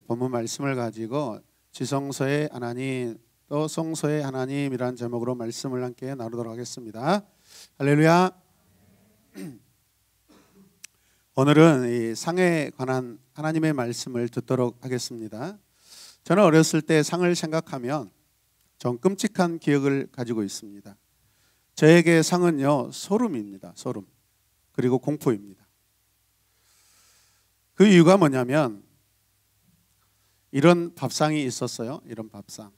본문 말씀을 가지고 지성소의 하나님 또 성소의 하나님이라는 제목으로 말씀을 함께 나누도록 하겠습니다. 할렐루야. 오늘은 이 상에 관한 하나님의 말씀을 듣도록 하겠습니다. 저는 어렸을 때 상을 생각하면 좀 끔찍한 기억을 가지고 있습니다. 저에게 상은요, 소름입니다. 소름. 그리고 공포입니다. 그 이유가 뭐냐면 이런 밥상이 있었어요. 이런 밥상.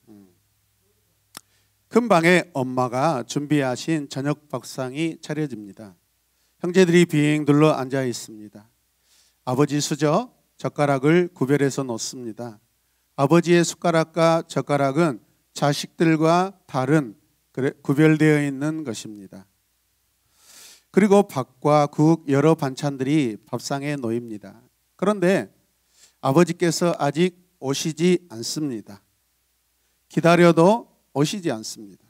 큰 방에 엄마가 준비하신 저녁 밥상이 차려집니다. 형제들이 빙 둘러 앉아 있습니다. 아버지 수저, 젓가락을 구별해서 놓습니다. 아버지의 숟가락과 젓가락은 자식들과 다른 구별되어 있는 것입니다. 그리고 밥과 국 여러 반찬들이 밥상에 놓입니다. 그런데 아버지께서 아직 오시지 않습니다. 기다려도 오시지 않습니다.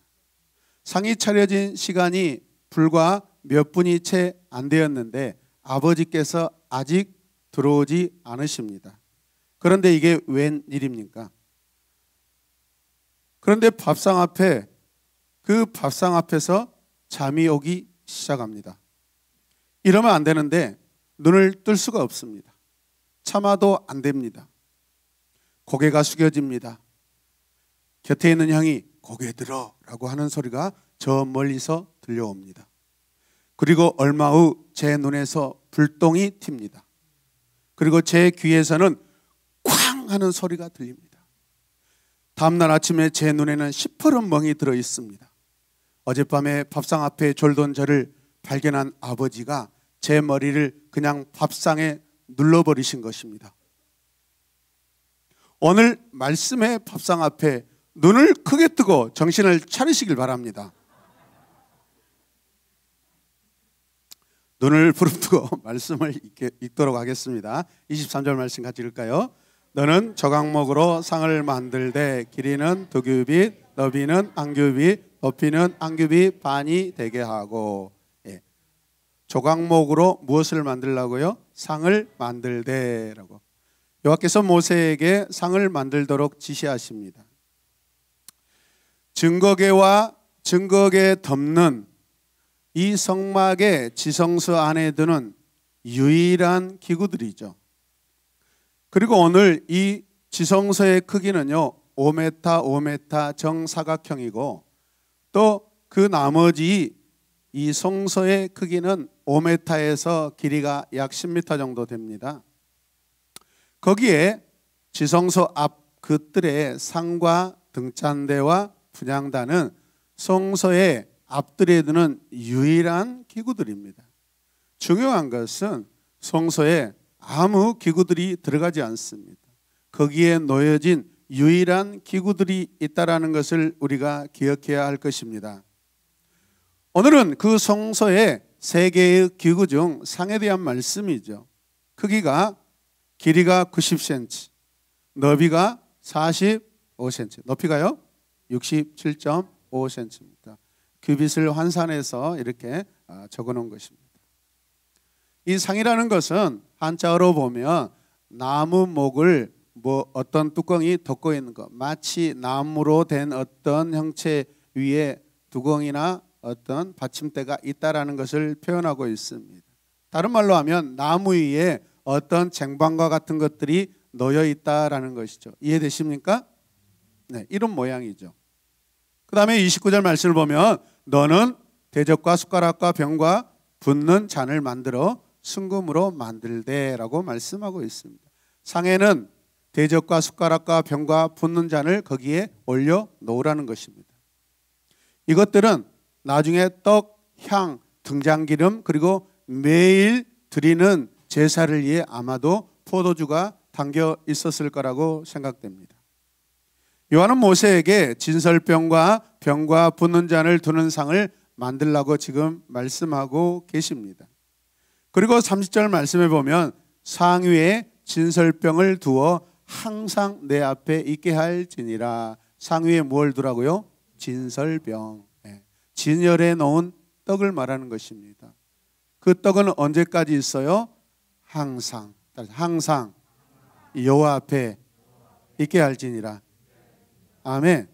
상이 차려진 시간이 불과 몇 분이 채 안 되었는데 아버지께서 아직 들어오지 않으십니다. 그런데 이게 웬일입니까? 그런데 그 밥상 앞에서 잠이 오기 시작합니다. 이러면 안 되는데 눈을 뜰 수가 없습니다. 참아도 안 됩니다. 고개가 숙여집니다. 곁에 있는 형이 고개 들어 라고 하는 소리가 저 멀리서 들려옵니다. 그리고 얼마 후 제 눈에서 불똥이 튑니다. 그리고 제 귀에서는 쾅 하는 소리가 들립니다. 다음날 아침에 제 눈에는 시퍼런 멍이 들어 있습니다. 어젯밤에 밥상 앞에 졸던 저를 발견한 아버지가 제 머리를 그냥 밥상에 눌러버리신 것입니다. 오늘 말씀의 밥상 앞에 눈을 크게 뜨고 정신을 차리시길 바랍니다. 눈을 부릅뜨고 말씀을 읽도록 하겠습니다. 23절 말씀 같이 읽을까요? 너는 저강목으로 상을 만들되 길이는 2규빗, 너비는 1규빗, 높이는 1규빗 반이 되게 하고. 조각목으로 무엇을 만들라고요? 상을 만들되라고. 여호와께서 모세에게 상을 만들도록 지시하십니다. 증거궤와 증거궤 덮는 이 성막의 지성소 안에 드는 유일한 기구들이죠. 그리고 오늘 이 지성소의 크기는요 5m, 5m 정사각형이고 또 그 나머지 이 성소의 크기는 5m에서 길이가 약 10m 정도 됩니다. 거기에 지성소 앞 그 뜰에 상과 등잔대와 분향단은 성소의 앞뜰에 두는 유일한 기구들입니다. 중요한 것은 성소에 아무 기구들이 들어가지 않습니다. 거기에 놓여진 유일한 기구들이 있다는 것을 우리가 기억해야 할 것입니다. 오늘은 그 성소의 3개의 기구 중 상에 대한 말씀이죠. 크기가 길이가 90cm, 너비가 45cm, 높이가요 67.5cm입니다. 규빗을 환산해서 이렇게 적어놓은 것입니다. 이 상이라는 것은 한자어로 보면 나무 목을 어떤 뚜껑이 덮고 있는 것, 마치 나무로 된 어떤 형체 위에 두공이나 어떤 받침대가 있다라는 것을 표현하고 있습니다. 다른 말로 하면 나무 위에 어떤 쟁반과 같은 것들이 놓여 있다라는 것이죠. 이해되십니까? 네, 이런 모양이죠. 그 다음에 29절 말씀을 보면 너는 대접과 숟가락과 병과 붓는 잔을 만들어 순금으로 만들되라고 말씀하고 있습니다. 상에는 대접과 숟가락과 병과 붓는 잔을 거기에 올려 놓으라는 것입니다. 이것들은 나중에 떡, 향, 등잔기름 그리고 매일 드리는 제사를 위해 아마도 포도주가 담겨 있었을 거라고 생각됩니다. 요한은 모세에게 진설병과 병과 붓는 잔을 두는 상을 만들라고 지금 말씀하고 계십니다. 그리고 30절 말씀에 보면 상 위에 진설병을 두어 항상 내 앞에 있게 할지니라. 상 위에 뭘 두라고요? 진설병. 진열해 놓은 떡을 말하는 것입니다. 그 떡은 언제까지 있어요? 항상 여호와 앞에 있게 할지니라. 아멘.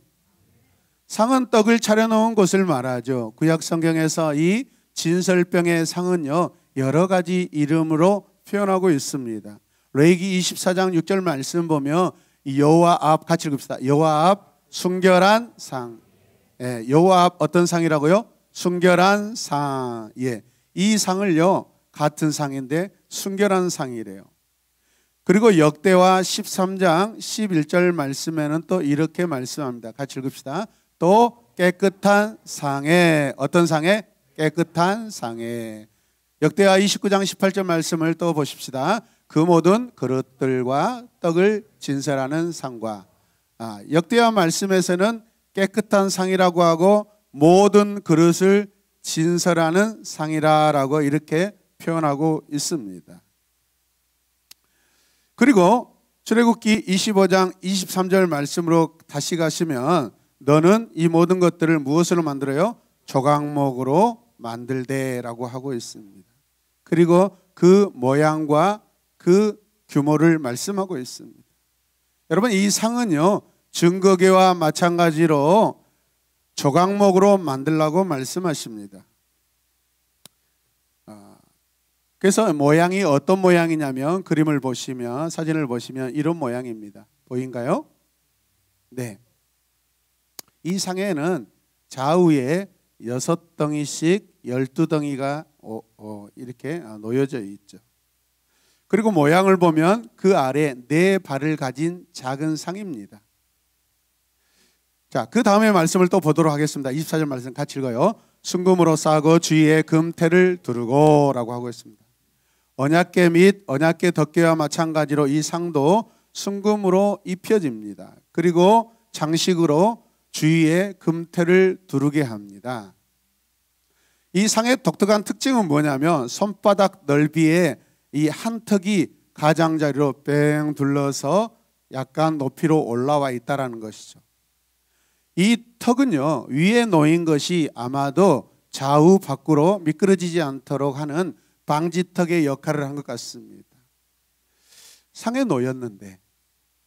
상은 떡을 차려놓은 곳을 말하죠. 구약 성경에서 이 진설병의 상은요, 여러 가지 이름으로 표현하고 있습니다. 레위기 24장 6절 말씀 보면 여호와 앞, 같이 읽읍시다. 여호와 앞 순결한 상. 예, 여호와 앞 어떤 상이라고요? 순결한 상. 예, 이 상을요, 같은 상인데 순결한 상이래요. 그리고 역대와 13장 11절 말씀에는 또 이렇게 말씀합니다. 같이 읽읍시다. 또 깨끗한 상에, 어떤 상에? 깨끗한 상에. 역대하 29장 18절 말씀을 또 보십시다. 그 모든 그릇들과 떡을 진설하는 상과. 역대하 말씀에서는 깨끗한 상이라고 하고 모든 그릇을 진설하는 상이라고 이렇게 표현하고 있습니다. 그리고 출애굽기 25장 23절 말씀으로 다시 가시면 너는 이 모든 것들을 무엇으로 만들어요? 조각목으로 만들되라고 하고 있습니다. 그리고 그 모양과 그 규모를 말씀하고 있습니다. 여러분, 이 상은요, 증거궤와 마찬가지로 조각목으로 만들라고 말씀하십니다. 그래서 모양이 어떤 모양이냐면 그림을 보시면, 사진을 보시면 이런 모양입니다. 보인가요? 네. 이 상에는 좌우에 6덩이씩 12덩이가 이렇게 놓여져 있죠. 그리고 모양을 보면 그 아래 4발을 가진 작은 상입니다. 자, 그 다음에 말씀을 또 보도록 하겠습니다. 24절 말씀 같이 읽어요. 순금으로 싸고 주위에 금테를 두르고 라고 하고 있습니다. 언약궤 및 언약궤 덮개와 마찬가지로 이 상도 순금으로 입혀집니다. 그리고 장식으로 주위에 금테를 두르게 합니다. 이 상의 독특한 특징은 뭐냐면 손바닥 넓이의 이 한턱이 가장자리로 뺑 둘러서 약간 높이로 올라와 있다는 것이죠. 이 턱은요, 위에 놓인 것이 아마도 좌우 밖으로 미끄러지지 않도록 하는 방지턱의 역할을 한 것 같습니다. 상에 놓였는데,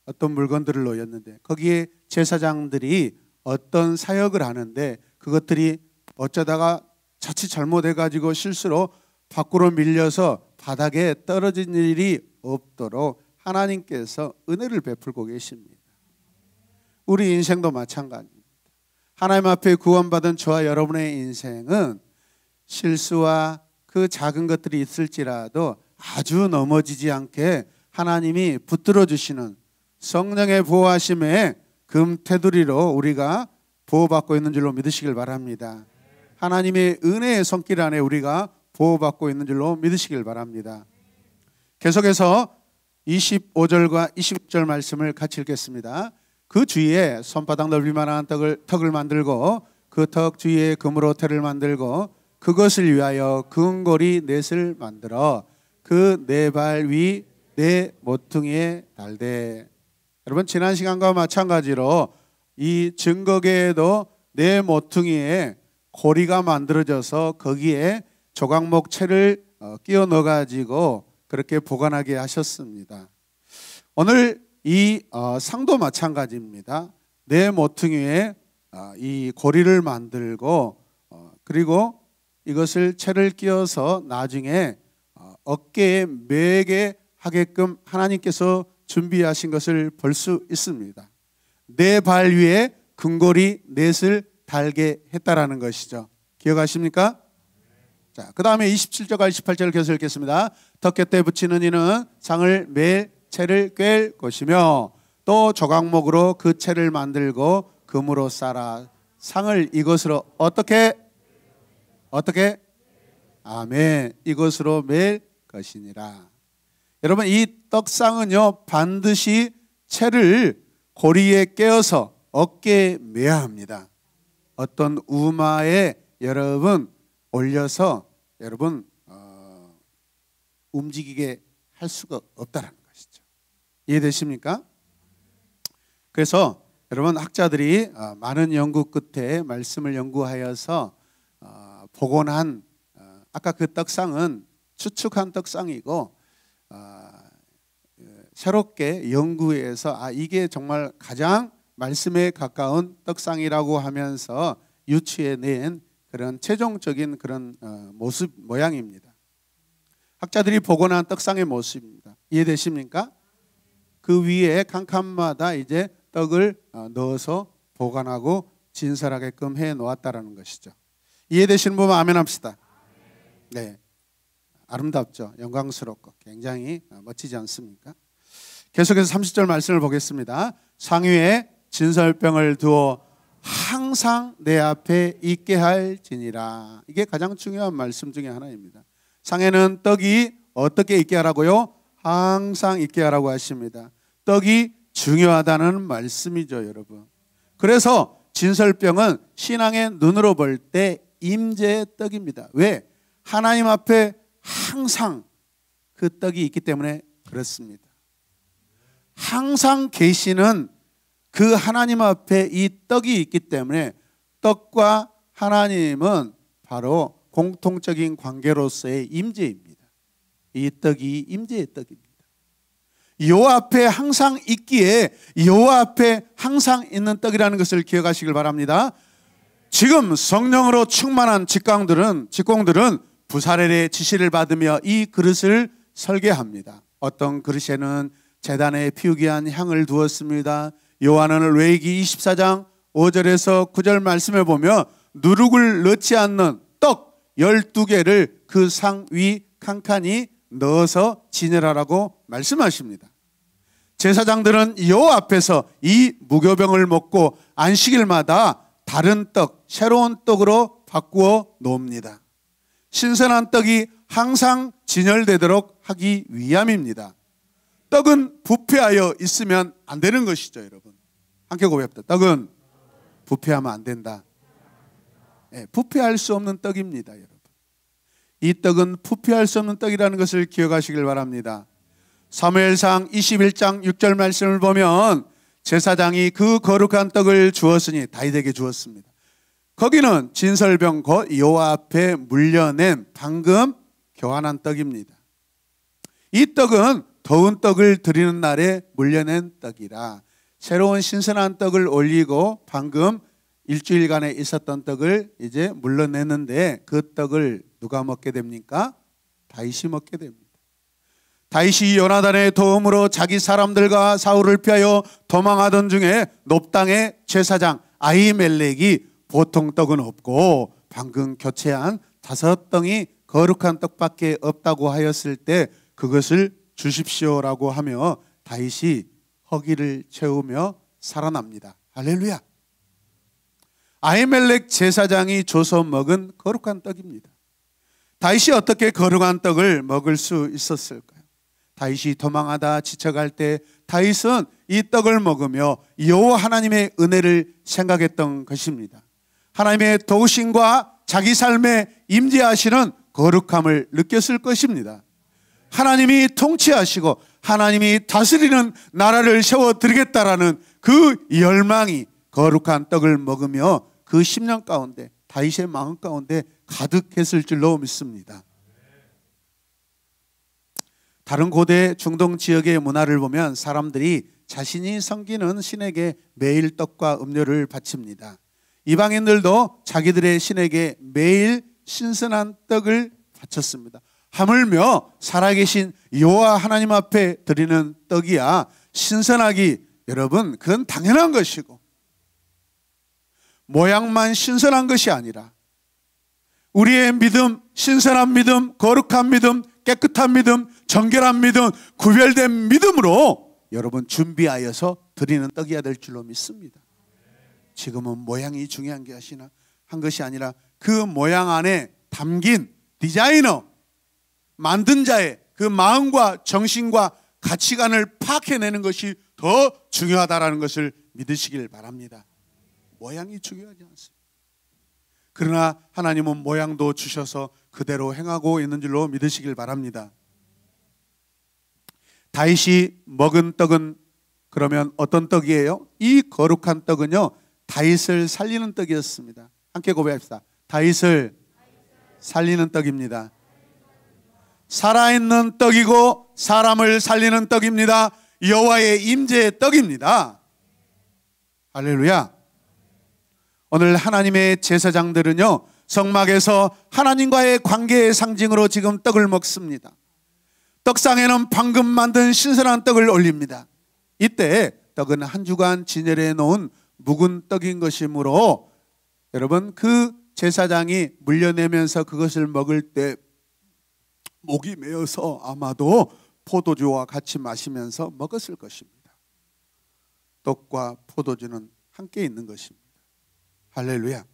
어떤 물건들을 놓였는데 거기에 제사장들이 어떤 사역을 하는데 그것들이 어쩌다가 자칫 잘못해가지고 실수로 밖으로 밀려서 바닥에 떨어진 일이 없도록 하나님께서 은혜를 베풀고 계십니다. 우리 인생도 마찬가지입니다. 하나님 앞에 구원받은 저와 여러분의 인생은 실수와 그 작은 것들이 있을지라도 아주 넘어지지 않게 하나님이 붙들어 주시는 성령의 보호하심에 금테두리로 우리가 보호받고 있는 줄로 믿으시길 바랍니다. 하나님의 은혜의 손길 안에 우리가 보호받고 있는 줄로 믿으시길 바랍니다. 계속해서 25절과 26절 말씀을 같이 읽겠습니다. 그 주위에 손바닥 넓이만한 턱을 만들고 그 턱 주위에 금으로 테를 만들고 그것을 위하여 금고리 넷을 만들어 그 4발 위 4 모퉁이에 달되. 여러분, 지난 시간과 마찬가지로 이 증거궤에도 4 모퉁이에 고리가 만들어져서 거기에 조각목 채를 끼워 넣어가지고 그렇게 보관하게 하셨습니다. 오늘 이 상도 마찬가지입니다. 4 모퉁이에 이 고리를 만들고 그리고 이것을 채를 끼워서 나중에 어깨에 매게 하게끔 하나님께서 준비하신 것을 볼 수 있습니다. 4발 위에 금고리 넷을 달게 했다라는 것이죠. 기억하십니까? 자, 그 다음에 27절과 28절을 계속 읽겠습니다. 덮개대 붙이는 이는 상을 매일 채를 꿰 것이며 또 조각목으로 그 채를 만들고 금으로 쌓아 상을 이것으로 어떻게 아멘, 이것으로 맬 것이니라. 여러분, 이 떡상은요 반드시 채를 고리에 꿰어서 어깨에 매야 합니다. 어떤 우마에 여러분 올려서 여러분 움직이게 할 수가 없다는 것이죠. 이해되십니까? 그래서 여러분, 학자들이 많은 연구 끝에 말씀을 연구하여서 복원한 아까 그 떡상은 추측한 떡상이고 새롭게 연구해서 이게 정말 가장 말씀에 가까운 떡상이라고 하면서 유추해낸 그런 최종적인 그런 모습 모양입니다. 학자들이 복원한 떡상의 모습입니다. 이해되십니까? 그 위에 칸칸마다 이제 떡을 넣어서 보관하고 진설하게끔 해 놓았다라는 것이죠. 이해되시는 분은 아멘 합시다. 네, 아름답죠. 영광스럽고 굉장히 멋지지 않습니까? 계속해서 30절 말씀을 보겠습니다. 상위에 진설병을 두어 항상 내 앞에 있게 할지니라. 이게 가장 중요한 말씀 중에 하나입니다. 상에는 떡이 어떻게 있게 하라고요? 항상 있게 하라고 하십니다. 떡이 중요하다는 말씀이죠, 여러분. 그래서 진설병은 신앙의 눈으로 볼 때 임재의 떡입니다. 왜? 하나님 앞에 항상 그 떡이 있기 때문에 그렇습니다. 항상 계시는 그 하나님 앞에 이 떡이 있기 때문에 떡과 하나님은 바로 공통적인 관계로서의 임재입니다. 이 떡이 임재의 떡입니다. 여호와 앞에 항상 있기에 여호와 앞에 항상 있는 떡이라는 것을 기억하시길 바랍니다. 지금 성령으로 충만한 직공들은 부사렐의 지시를 받으며 이 그릇을 설계합니다. 어떤 그릇에는 제단에 피우기 위한 향을 두었습니다. 요한은 레위기 24장 5절에서 9절 말씀에 보면 누룩을 넣지 않는 떡 12개를 그 상 위 칸칸이 넣어서 진열하라고 말씀하십니다. 제사장들은 여호와 앞에서 이 무교병을 먹고 안식일마다 다른 떡, 새로운 떡으로 바꾸어 놓습니다. 신선한 떡이 항상 진열되도록 하기 위함입니다. 떡은 부패하여 있으면 안 되는 것이죠, 여러분. 함께 고백합니다. 떡은 부패하면 안 된다. 네, 부패할 수 없는 떡입니다, 여러분. 이 떡은 부패할 수 없는 떡이라는 것을 기억하시길 바랍니다. 사무엘상 21장 6절 말씀을 보면 제사장이 그 거룩한 떡을 주었으니 다윗에게 주었습니다. 거기는 진설병 여호와 앞에 물려낸 방금 교환한 떡입니다. 이 떡은 더운 떡을 드리는 날에 물려낸 떡이라 새로운 신선한 떡을 올리고 방금 일주일간에 있었던 떡을 이제 물러내는데 그 떡을 누가 먹게 됩니까? 다윗이 먹게 됩니다. 다윗이 요나단의 도움으로 자기 사람들과 사울을 피하여 도망하던 중에 놉당의 제사장 아히멜렉이 보통 떡은 없고 방금 교체한 5덩이 거룩한 떡밖에 없다고 하였을 때 그것을 주십시오라고 하며 다윗이 허기를 채우며 살아납니다. 할렐루야. 아히멜렉 제사장이 줘서 먹은 거룩한 떡입니다. 다윗이 어떻게 거룩한 떡을 먹을 수 있었을까요? 다윗이 도망하다 지쳐갈 때 다윗은 이 떡을 먹으며 여호와 하나님의 은혜를 생각했던 것입니다. 하나님의 도우심과 자기 삶에 임재하시는 거룩함을 느꼈을 것입니다. 하나님이 통치하시고 하나님이 다스리는 나라를 세워드리겠다라는 그 열망이 거룩한 떡을 먹으며 그 10년 가운데 다윗의 마음 가운데 가득했을 줄로 믿습니다. 다른 고대 중동 지역의 문화를 보면 사람들이 자신이 섬기는 신에게 매일 떡과 음료를 바칩니다. 이방인들도 자기들의 신에게 매일 신선한 떡을 바쳤습니다. 하물며 살아계신 여호와 하나님 앞에 드리는 떡이야 신선하기 여러분 그건 당연한 것이고 모양만 신선한 것이 아니라 우리의 믿음, 신선한 믿음, 거룩한 믿음, 깨끗한 믿음, 정결한 믿음, 구별된 믿음으로 여러분 준비하여서 드리는 떡이어야 될 줄로 믿습니다. 지금은 모양이 중요한 게 한 것이 아니라 그 모양 안에 담긴 디자이너, 만든 자의 그 마음과 정신과 가치관을 파악해내는 것이 더 중요하다는 것을 믿으시길 바랍니다. 모양이 중요하지 않습니다. 그러나 하나님은 모양도 주셔서 그대로 행하고 있는 줄로 믿으시길 바랍니다. 다윗이 먹은 떡은 그러면 어떤 떡이에요? 이 거룩한 떡은요 다윗을 살리는 떡이었습니다. 함께 고백합시다. 다윗을 살리는 떡입니다. 살아있는 떡이고 사람을 살리는 떡입니다. 여호와의 임재의 떡입니다. 할렐루야. 오늘 하나님의 제사장들은요, 성막에서 하나님과의 관계의 상징으로 지금 떡을 먹습니다. 떡상에는 방금 만든 신선한 떡을 올립니다. 이때 떡은 한 주간 진열해 놓은 묵은 떡인 것이므로 여러분, 그 제사장이 물려내면서 그것을 먹을 때 목이 메어서 아마도 포도주와 같이 마시면서 먹었을 것입니다. 떡과 포도주는 함께 있는 것입니다. 할렐루야.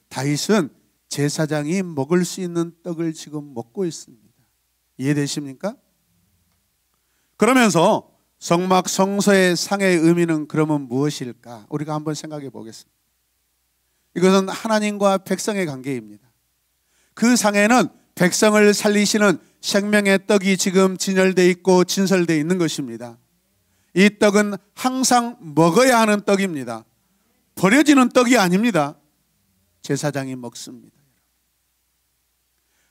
다윗은 제사장이 먹을 수 있는 떡을 지금 먹고 있습니다. 이해되십니까? 그러면서 성막 성소의 상의 의미는 그러면 무엇일까? 우리가 한번 생각해 보겠습니다. 이것은 하나님과 백성의 관계입니다. 그 상에는 백성을 살리시는 생명의 떡이 지금 진열되어 있고 진설되어 있는 것입니다. 이 떡은 항상 먹어야 하는 떡입니다. 버려지는 떡이 아닙니다. 제사장이 먹습니다.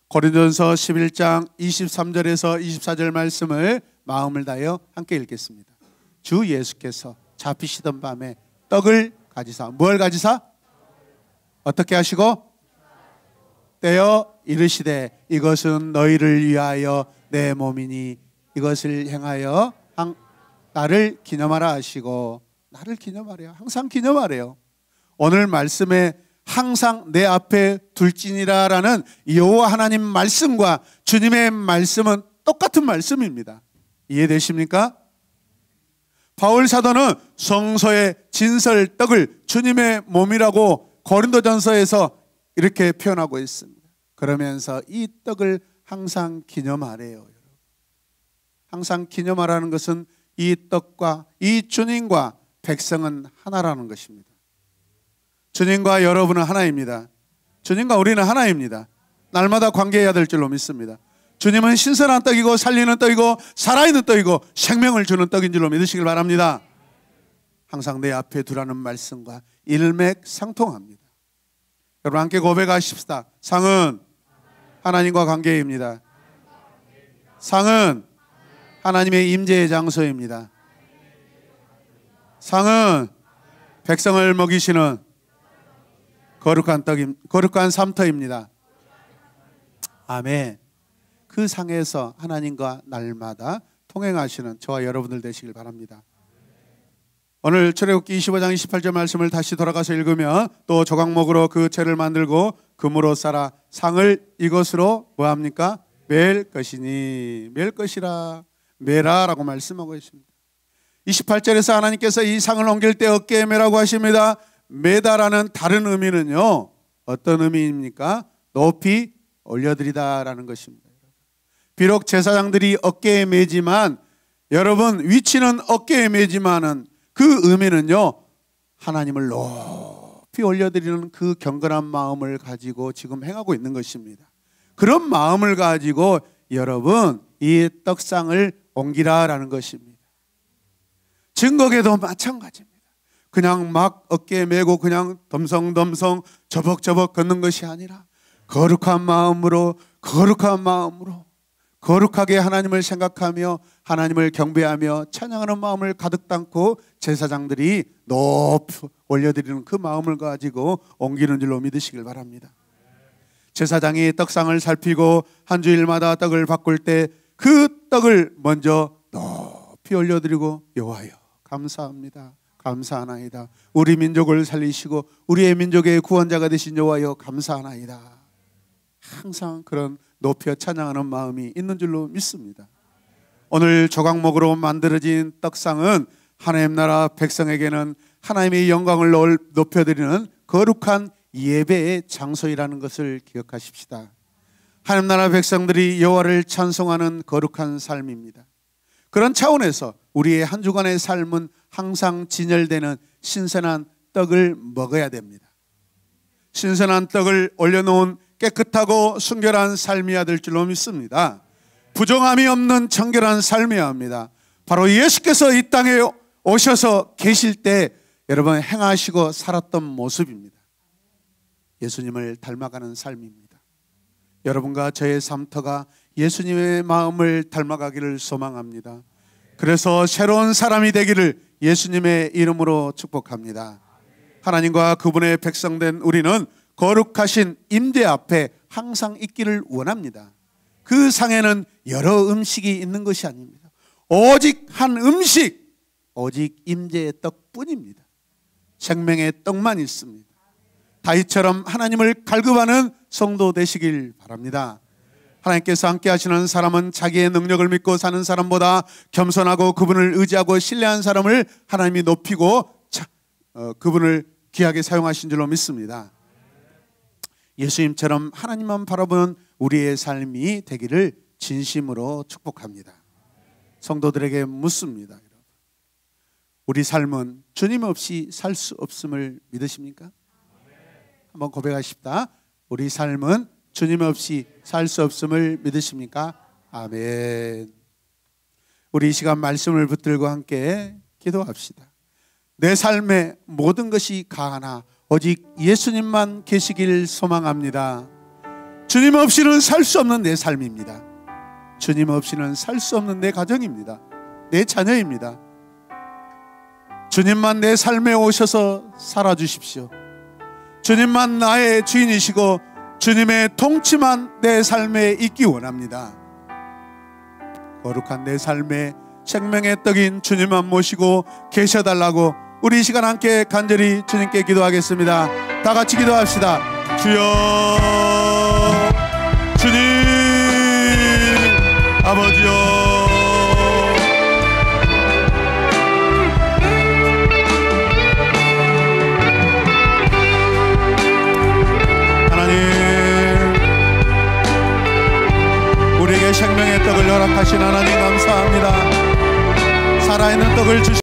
고린도전서 11장 23절에서 24절 말씀을 마음을 다하여 함께 읽겠습니다. 주 예수께서 잡히시던 밤에 떡을 가지사, 뭘 가지사? 어떻게 하시고? 떼어 이르시되 이것은 너희를 위하여 내 몸이니 이것을 행하여 나를 기념하라 하시고, 나를 기념하래요. 항상 기념하래요. 오늘 말씀에 항상 내 앞에 둘지니라라는 여호와 하나님 말씀과 주님의 말씀은 똑같은 말씀입니다. 이해되십니까? 바울 사도는 성소의 진설 떡을 주님의 몸이라고 고린도전서에서 이렇게 표현하고 있습니다. 그러면서 이 떡을 항상 기념하래요. 항상 기념하라는 것은 이 떡과 이 주님과 백성은 하나라는 것입니다. 주님과 여러분은 하나입니다. 주님과 우리는 하나입니다. 날마다 관계해야 될 줄로 믿습니다. 주님은 신선한 떡이고 살리는 떡이고 살아있는 떡이고 생명을 주는 떡인 줄로 믿으시길 바랍니다. 항상 내 앞에 두라는 말씀과 일맥상통합니다. 여러분 함께 고백하십시다. 상은 하나님과 관계입니다. 상은 하나님의 임재의 장소입니다. 상은 백성을 먹이시는 거룩한 삼터입니다. 아멘. 그 상에서 하나님과 날마다 통행하시는 저와 여러분들 되시길 바랍니다. 오늘 출애굽기 25장 28절 말씀을 다시 돌아가서 읽으면 또 조각목으로 그 채를 만들고 금으로 쌓아 상을 이것으로 뭐합니까? 맬 것이니, 맬 것이라, 매라라고 말씀하고 있습니다. 28절에서 하나님께서 이 상을 옮길 때 어깨에 매라고 하십니다. 매다라는 다른 의미는요, 어떤 의미입니까? 높이 올려드리다라는 것입니다. 비록 제사장들이 어깨에 매지만, 여러분 위치는 어깨에 매지만은 그 의미는요, 하나님을 높이 올려드리는 그 경건한 마음을 가지고 지금 행하고 있는 것입니다. 그런 마음을 가지고 여러분 이 떡상을 옮기라라는 것입니다. 증거계도 마찬가지입니다. 그냥 막 어깨에 메고 그냥 덤성덤성 저벅저벅 걷는 것이 아니라 거룩한 마음으로 거룩하게 하나님을 생각하며 하나님을 경배하며 찬양하는 마음을 가득 담고 제사장들이 높이 올려드리는 그 마음을 가지고 옮기는 줄로 믿으시길 바랍니다. 제사장이 떡상을 살피고 한 주일마다 떡을 바꿀 때 그 떡을 먼저 높이 올려드리고, 여호와여 감사합니다, 감사하나이다, 우리 민족을 살리시고 우리의 민족의 구원자가 되신 여호와여 감사하나이다. 항상 그런 높여 찬양하는 마음이 있는 줄로 믿습니다. 오늘 조각목으로 만들어진 떡상은 하나님 나라 백성에게는 하나님의 영광을 높여드리는 거룩한 예배의 장소이라는 것을 기억하십시다. 하나님 나라 백성들이 여호와를 찬송하는 거룩한 삶입니다. 그런 차원에서 우리의 한 주간의 삶은 항상 진열되는 신선한 떡을 먹어야 됩니다. 신선한 떡을 올려놓은 깨끗하고 순결한 삶이어야 될 줄로 믿습니다. 부정함이 없는 정결한 삶이어야 합니다. 바로 예수께서 이 땅에 오셔서 계실 때 여러분 행하시고 살았던 모습입니다. 예수님을 닮아가는 삶입니다. 여러분과 저의 삶터가 예수님의 마음을 닮아가기를 소망합니다. 그래서 새로운 사람이 되기를 예수님의 이름으로 축복합니다. 하나님과 그분의 백성된 우리는 거룩하신 임재 앞에 항상 있기를 원합니다. 그 상에는 여러 음식이 있는 것이 아닙니다. 오직 한 음식, 오직 임재의 떡뿐입니다. 생명의 떡만 있습니다. 다윗처럼 하나님을 갈급하는 성도 되시길 바랍니다. 하나님께서 함께 하시는 사람은 자기의 능력을 믿고 사는 사람보다 겸손하고 그분을 의지하고 신뢰한 사람을 하나님이 높이고 그분을 귀하게 사용하신 줄로 믿습니다. 예수님처럼 하나님만 바라보는 우리의 삶이 되기를 진심으로 축복합니다. 성도들에게 묻습니다. 우리 삶은 주님 없이 살 수 없음을 믿으십니까? 한번 고백하십시다. 우리 삶은 주님 없이 살 수 없음을 믿으십니까? 아멘. 우리 이 시간 말씀을 붙들고 함께 기도합시다. 내 삶의 모든 것이 가하나 오직 예수님만 계시길 소망합니다. 주님 없이는 살 수 없는 내 삶입니다. 주님 없이는 살 수 없는 내 가정입니다. 내 자녀입니다. 주님만 내 삶에 오셔서 살아주십시오. 주님만 나의 주인이시고 주님의 통치만 내 삶에 있기 원합니다. 거룩한 내 삶에 생명의 떡인 주님만 모시고 계셔달라고 우리 이 시간 함께 간절히 주님께 기도하겠습니다. 다 같이 기도합시다. 주여, 주님, 아버지여, 우리에게 생명의 떡을 허락하신 하나님 감사합니다. 살아있는 떡을 주시